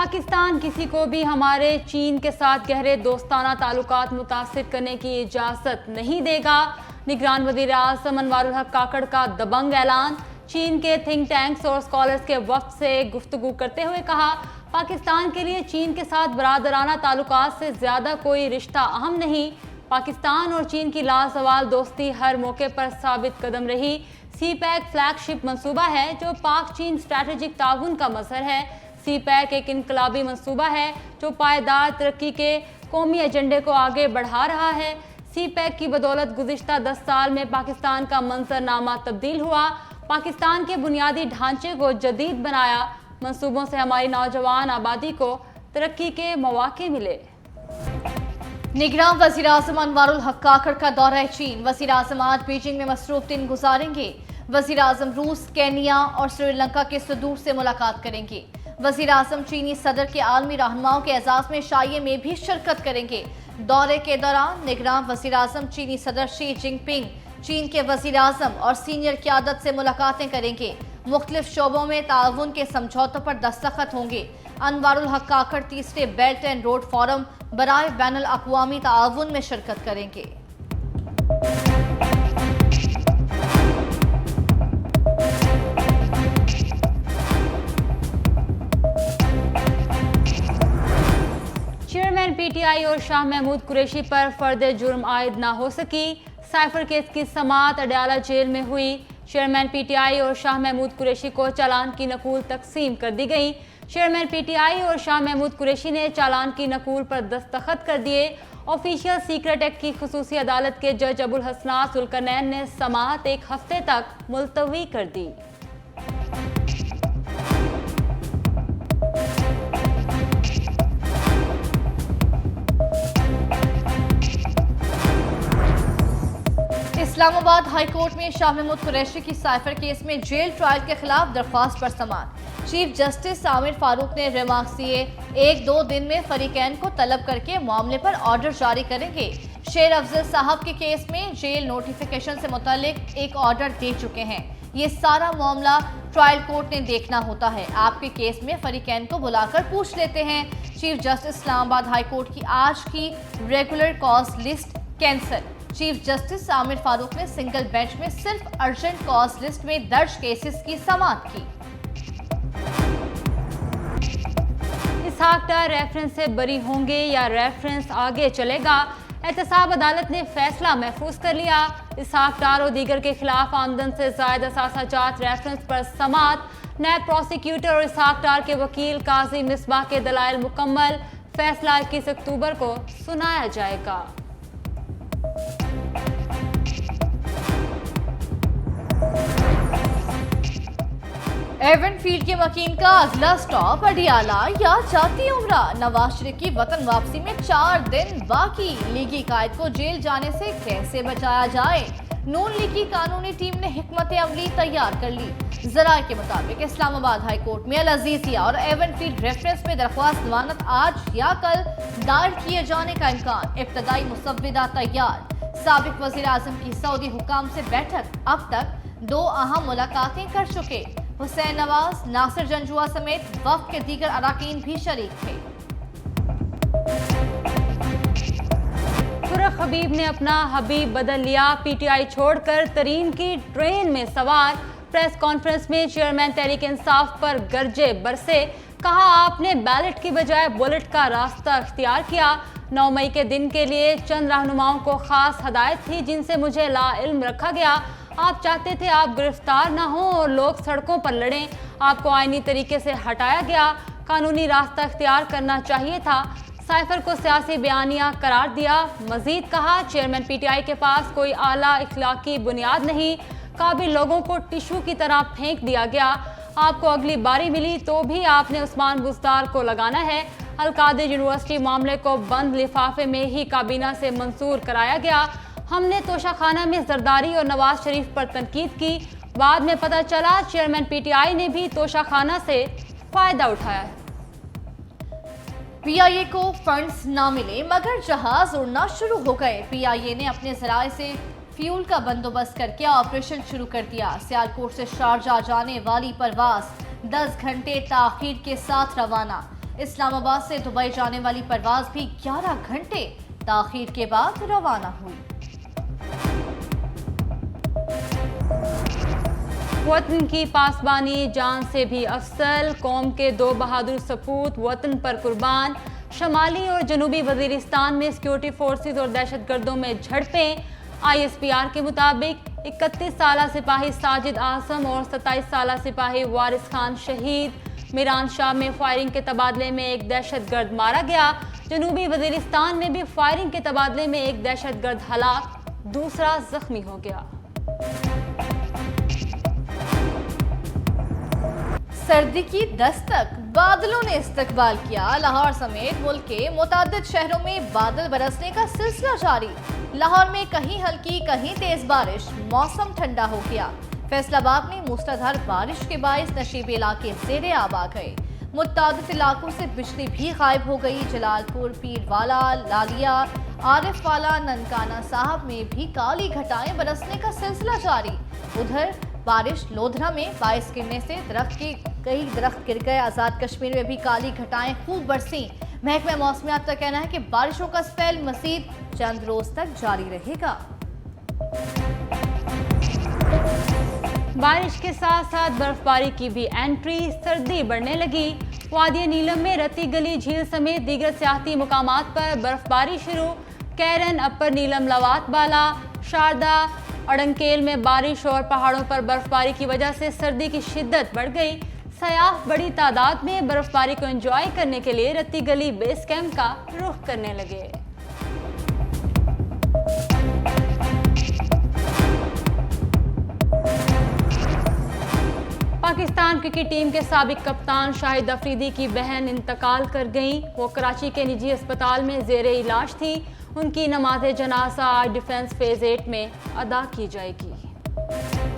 पाकिस्तान किसी को भी हमारे चीन के साथ गहरे दोस्ताना ताल्लुकात मुतासिर करने की इजाज़त नहीं देगा। निगरान वज़ीर आज़म अनवारुल हक काकड़ का दबंग ऐलान। चीन के थिंक टैंक्स और स्कॉलर्स के वक्त से गुफ्तगू करते हुए कहा, पाकिस्तान के लिए चीन के साथ बरादराना ताल्लुकात से ज़्यादा कोई रिश्ता अहम नहीं। पाकिस्तान और चीन की लासवाल दोस्ती हर मौके पर साबित कदम रही। सी पैक फ्लैगशिप मंसूबा है जो पाक चीन स्ट्रैटेजिक ताउन का मजहर है। सी पैक एक इनकलाबी मंसूबा है जो पायदार तरक्की के कौमी एजेंडे को आगे बढ़ा रहा है। सी पैक की बदौलत गुज़िश्ता 10 साल में पाकिस्तान का मंजरनामा तब्दील हुआ, पाकिस्तान के बुनियादी ढांचे को जदीद बनाया। मंसूबों से हमारी नौजवान आबादी को तरक्की के मौके मिले। निगरान वज़ीर आज़म अनवारुल हक काकड़ का दौरा चीन। वज़ीर आज़म आज बीजिंग में मसरूफ दिन गुजारेंगे। वज़ीर आज़म रूस, केन्या और श्रीलंका के सदूर से मुलाकात करेंगे। वज़ीर आज़म चीनी सदर के आलमी रहनुमाओं के एजाज़ में शाये में भी शिरकत करेंगे। दौरे के दौरान निगरान वज़ीर आज़म चीनी सदर शी जिनपिंग, चीन के वज़ीर आज़म और सीनियर क़यादत से मुलाकातें करेंगे। मुख्तलिफ शोबों में ताउन के समझौतों पर दस्तखत होंगे। अनवारुल हक काकड़ तीसरे बेल्ट एंड रोड फोरम बराए बैनुल अक़वामी ताउन में शिरकत करेंगे। चेयरमैन पीटीआई और शाह महमूद कुरैशी पर फर्द जुर्म आयद ना हो सकी। साइफर केस की समाअत अडयाला जेल में हुई। चेयरमैन पीटीआई और शाह महमूद कुरैशी को चालान की नकूल तकसीम कर दी गई। चेयरमैन पीटीआई और शाह महमूद कुरैशी ने चालान की नकूल पर दस्तखत कर दिए। ऑफिशियल सीक्रेट एक्ट की खुसूसी अदालत के जज अबुल हसनात जुल्करनैन ने समाअत एक हफ्ते तक मुलतवी कर दी। इस्लामाबाद हाई कोर्ट में शाह महमूद कुरैशी की साइफर केस में जेल ट्रायल के खिलाफ दरख्वास्त पर समाअत। चीफ जस्टिस आमिर फारूक ने रिमार्क्स दिए। 1-2 दिन में फरीकैन को तलब करके मामले पर ऑर्डर जारी करेंगे। शेर अफजल साहब के केस में जेल नोटिफिकेशन से मुतालिक एक ऑर्डर दे चुके हैं। ये सारा मामला ट्रायल कोर्ट ने देखना होता है। आपके केस में फरीकैन को बुलाकर पूछ लेते हैं। Chief justice Islamabad high court की आज की regular cause list cancel. Chief justice Aamir Farooq ने सिंगल बेंच में सिर्फ अर्जेंट कॉज लिस्ट में दर्ज केसेस की समाअत की। इसहाक डार रेफरेंस से बरी होंगे या रेफरेंस आगे चलेगा, एहतसाब अदालत ने फैसला महफूज कर लिया। इसहाक डार और दीगर के खिलाफ आमदन से जायद असासाजात रेफरेंस पर समाअत। नैब प्रोसिक्यूटर और इसहाक डार के वकील काजी मिसबाह के दलाइल मुकम्मल। फैसला 21 अक्टूबर को सुनाया जाएगा। एवनफील्ड के मकीन का अगला स्टॉप अडियाला या जाती उम्रा। नवाज शरीफ की वतन वापसी में 4 दिन बाकी। लीगी कायद को जेल जाने से कैसे बचाया जाए, नून लीग की कानूनी टीम ने हिकमत अमली तैयार कर ली। जराये के मुताबिक इस्लामाबाद हाई कोर्ट में अल अजीजिया और एवनफील्ड रेफरेंस में दरख्वास्त जमानत आज या कल दायर किए जाने का इम्कान। इब्तदाई मुसव्विदा तैयार। साबिक वजीर आजम की सऊदी हुकाम से बैठक। अब तक 2 अहम मुलाकातें कर चुके। हुसैन नवाज, नासिर जंजुआ समेत वफ़द के दीगर अराकीन भी शरीक थे। तुरक हबीब ने अपना हबीब बदल लिया। पीटीआई छोड़कर तरीन की ट्रेन में सवार। प्रेस कॉन्फ्रेंस में चेयरमैन तहरीक इंसाफ पर गरजे बरसे। कहा, आपने बैलेट की बजाय बुलेट का रास्ता इख्तियार किया। 9 मई के दिन के लिए चंद रहनुमाओं को खास हदायत थी जिनसे मुझे लाइल्म रखा गया। आप चाहते थे आप गिरफ्तार ना हों और लोग सड़कों पर लड़ें। आपको आईनी तरीके से हटाया गया। कानूनी रास्ता इख्तियार करना चाहिए था। साइफर को सियासी बयानिया करार दिया। मजीद कहा, चेयरमैन पीटीआई के पास कोई आला इखलाकी बुनियाद नहीं। काबिल लोगों को टिशू की तरह फेंक दिया गया। आपको अगली बारी मिली तो भी आपने उस्मान बुज़दार को लगाना है। अल-कादिर यूनिवर्सिटी मामले को बंद लिफाफे में ही काबीना से मंसूर कराया गया। हमने तोशाखाना में जरदारी और नवाज शरीफ पर तनकीद की। बाद में पता चला चेयरमैन पीटीआई ने भी तोशाखाना से फायदा उठाया है। पीआईए को फंड्स ना मिले मगर जहाज उड़ना शुरू हो गए। पीआईए ने अपने जराये से फ्यूल का बंदोबस्त करके ऑपरेशन शुरू कर दिया। सियालकोट से शारजाह जाने वाली परवाज 10 घंटे ताखीर के साथ रवाना। इस्लामाबाद से दुबई जाने वाली परवाज भी 11 घंटे ताखीर के बाद रवाना हुई। वतन की पासबानी जान से भी अफसल, कौम के 2 बहादुर सपूत वतन पर कुर्बान। शमाली और जनूबी वजीरिस्तान में सिक्योरिटी फोर्सेस और दहशतगर्दों में झड़पें। ISPR के मुताबिक 31 साला सिपाही साजिद आसम और 27 साला सिपाही वारिस खान शहीद। मीरान शाह में फायरिंग के तबादले में एक दहशतगर्द मारा गया। जनूबी वजीरिस्तान में भी फायरिंग के तबादले में एक दहशतगर्द हलाक, दूसरा जख्मी हो गया। सर्दी की दस्तक, बादलों ने इस्तकबाल किया। लाहौर समेत मुल्क के मुताद्दिद शहरों में बादल बरसने का सिलसिला जारी। लाहौर में कहीं हल्की कहीं तेज बारिश, मौसम ठंडा हो गया। फैसलाबाद में मूसलाधार बारिश के बायस नशीबे इलाके ज़ेरे आब आ गए। मुताद्दिद इलाकों से बिजली भी गायब हो गई। जलालपुर, पीरवाला, लालिया, आरिफवाला, ननकाना साहब में भी काली घटाएं बरसने का सिलसिला जारी। उधर बारिश लोधरा में बारिश गिरने से कई दरख्त गिर गए। आज़ाद कश्मीर में भी काली घटाएं खूब बरसी। महकमा मौसमियात का कहना है कि बारिशों का स्पेल मज़ीद चंद रोज तक जारी रहेगा। बारिश के साथ साथ बर्फबारी की भी एंट्री, सर्दी बढ़ने लगी। वादी नीलम में रत्ती गली झील समेत दीगर सियाहती मुकामात पर बर्फबारी शुरू। कैरन, अपर नीलम, लवात बाला, शारदा, अड़ंकेल में बारिश और पहाड़ों पर बर्फबारी की वजह से सर्दी की शिद्दत बढ़ गई। सयाह बड़ी तादाद में बर्फबारी को एंजॉय करने के लिए रत्ती गली बेस कैंप का रुख करने लगे। पाकिस्तान क्रिकेट टीम के साबिक कप्तान शाहिद अफरीदी की बहन इंतकाल कर गईं। वो कराची के निजी अस्पताल में ज़ेरे इलाज थी। उनकी नमाज जनाजा आज डिफेंस फेज 8 में अदा की जाएगी।